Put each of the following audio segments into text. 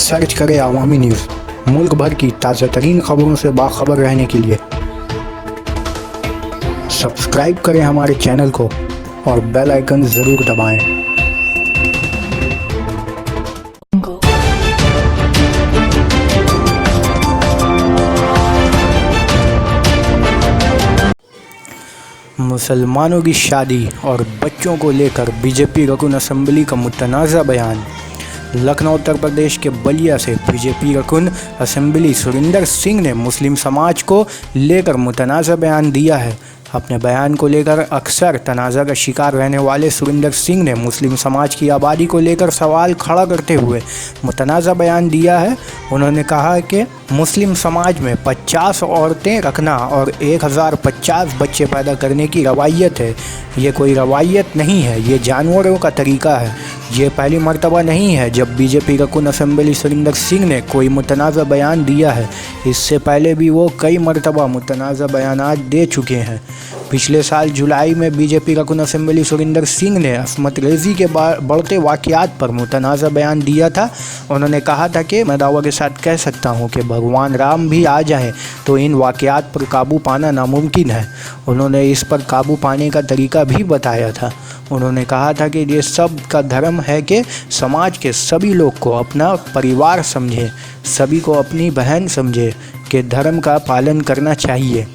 Search करें अवामी news. मुल्क भर की ताज़ा तरीन खबरों से बाखबर रहने के लिए सब्सक्राइब करें हमारे चैनल को और बेल आइकन ज़रूर दबाएं। मुसलमानों की शादी और बच्चों को लेकर बीजेपी रकुन असेंबली का मुतनाज़ा बयान। लखनऊ उत्तर प्रदेश के बलिया से बीजेपी रकुन असेंबली सुरिंदर सिंह ने मुस्लिम समाज को लेकर मुतनाज़ा बयान दिया है। अपने बयान को लेकर अक्सर तनाज़ा का शिकार रहने वाले सुरिंदर सिंह ने मुस्लिम समाज की आबादी को लेकर सवाल खड़ा करते हुए मुतनाज़ा बयान दिया है। उन्होंने कहा कि मुस्लिम समाज में 50 औरतें रखना और 1050 बच्चे पैदा करने की रवायत है। ये कोई रवायत नहीं है, ये जानवरों का तरीका है। ये पहली मर्तबा नहीं है जब बीजेपी रकुन असेंबली सुरिंदर सिंह ने कोई मुतनाज़ा बयान दिया है। इससे पहले भी वो कई मर्तबा मुतनाज़ा बयानात दे चुके हैं। पिछले साल जुलाई में बीजेपी रकुन असेंबली सुरिंदर सिंह ने असमत रेज़ी के बढ़ते वाक़यात पर मुतनाज़ा बयान दिया था। उन्होंने कहा था कि मैं दावा के साथ कह सकता हूं कि भगवान राम भी आ जाएं तो इन वाक़यात पर काबू पाना नामुमकिन है। उन्होंने इस पर काबू पाने का तरीका भी बताया था। उन्होंने कहा था कि ये सब का धर्म है कि समाज के सभी लोग को अपना परिवार समझे, सभी को अपनी बहन समझे, कि धर्म का पालन करना चाहिए।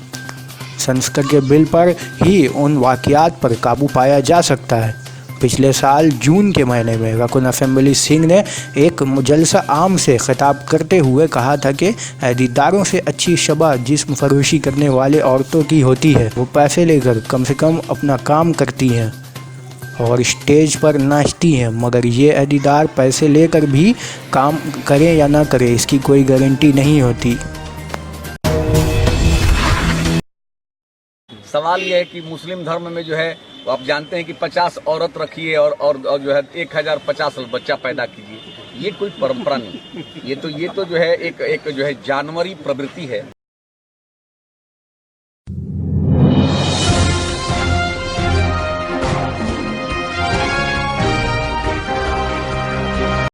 संसद के बिल पर ही उन वाक़यात पर काबू पाया जा सकता है। पिछले साल जून के महीने में रकुन असेंबली सिंह ने एक जलसा आम से खिताब करते हुए कहा था कि अहदेदारों से अच्छी शबा जिस्म फरोशी करने वाले औरतों की होती है। वो पैसे लेकर कम से कम अपना काम करती हैं और स्टेज पर नाचती हैं, मगर ये अहदेदार पैसे लेकर भी काम करें या ना करें इसकी कोई गारंटी नहीं होती। सवाल यह है कि मुस्लिम धर्म में जो है वो आप जानते हैं कि 50 औरत रखिए और जो है 1050 बच्चा पैदा कीजिए। ये कोई परंपरा नहीं, ये तो जो है एक जो है जानवरी प्रवृत्ति है।